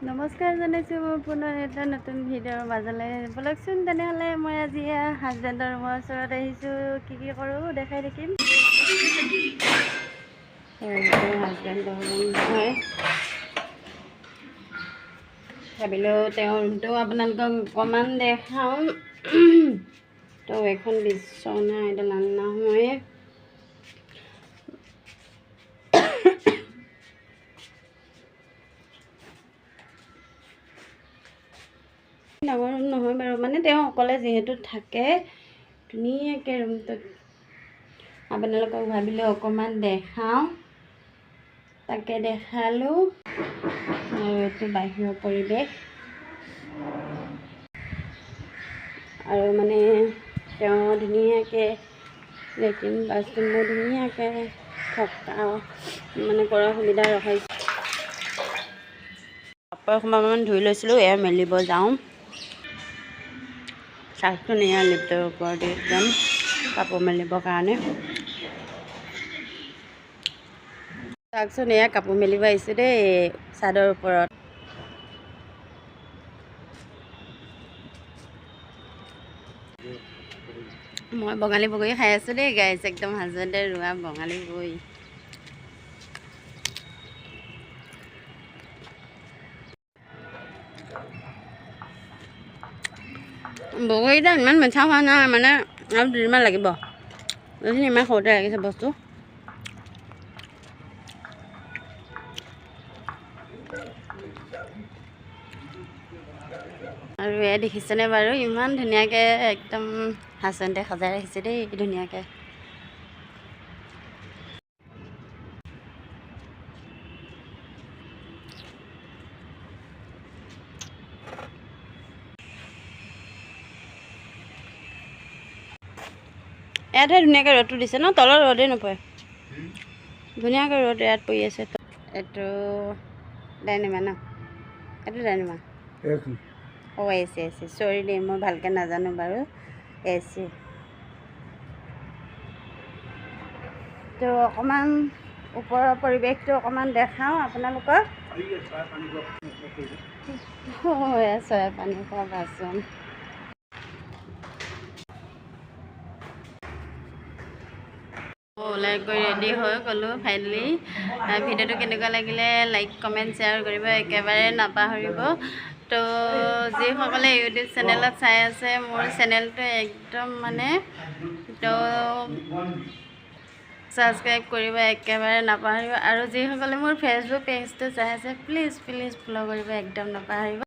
নমস্কাৰ জনাইছোঁ মই পুনৰ এটা নতুন ভিডিঅ'ৰ মাজলৈ ব'লকচোন। তেনেহ'লে মই আজি হাজবেণ্ডৰ ৰুমৰ ওচৰত আহিছোঁ। কি কৰোঁ দেখাই থাকিম। হাজবেণ্ডৰ ৰুম হয়, ভাবিলোঁ তেওঁৰ ৰুমটো আপোনালোকক অকণমান দেখাওঁ। তো এখন বিচনা এডাল আনা হয়, ডাঙৰ ৰুম নহয় বাৰু, মানে তেওঁ অকলে যিহেতু থাকে ধুনীয়াকৈ ৰুমটোত আপোনালোকক ভাবিলোঁ অকণমান দেখাওঁ, তাকে দেখালোঁ। আৰু এইটো বাহিৰৰ পৰিৱেশ, আৰু মানে তেওঁ ধুনীয়াকৈ লেট্ৰিন বাথৰুমবোৰ ধুনীয়াকৈ থকা মানে কৰা সুবিধা ৰখাইছে। কাপোৰ অকণমান ধুই লৈছিলোঁ, এয়া মেলিব যাওঁ। চাওকচোন, এয়া লিফ্টৰ ওপৰতে একদম কাপোৰ মেলিবৰ কাৰণে। চাওকচোন, এয়া কাপোৰ মেলিব আহিছোঁ দেই চাদৰ ওপৰত। মই বঙালী বগৰী খাই আছোঁ দেই গাইছ, একদম হাজবেণ্ডে ৰোৱা বঙালী বগৰী। বগৰীটা ইমান মিঠা হোৱা নাই, মানে আৰু দুদিনমান লাগিব। এইখিনি ইমান সৰুতে লাগিছে বস্তু। আৰু এয়া দেখিছেনে বাৰু, ইমান ধুনীয়াকৈ একদম হাজবেণ্ডে সজাই ৰাখিছে দেই ধুনীয়াকৈ। ইয়াতহে ধুনীয়াকৈ ৰ'দটো দিছে ন, তলত ৰ'দেই নপৰে। ধুনীয়াকৈ ৰ'দ ইয়াত পৰি আছে। এইটো ডাইনেমা ন, এইটো ডাইনেমা। অঁ এ চি চৰি দেই, মই ভালকৈ নাজানো বাৰু। এ চি তো অকণমান ওপৰৰ পৰিৱেশটো অকণমান দেখাওঁ আপোনালোকক। এয়া চৰাই পানী খোৱা বাচন। ওলাই গৈ ৰেডি হৈ গ'লোঁ ফাইনেলি। ভিডিঅ'টো কেনেকুৱা লাগিলে লাইক কমেণ্ট শ্বেয়াৰ কৰিব একেবাৰে নাপাহৰিব। তো যিসকলে ইউটিউব চেনেলত চাই আছে, মোৰ চেনেলটো একদম মানে তো ছাবস্ক্ৰাইব কৰিব একেবাৰে নাপাহৰিব। আৰু যিসকলে মোৰ ফেচবুক পেজটো চাই আছে, প্লিজ ফ'ল' কৰিব একদম নাপাহৰিব।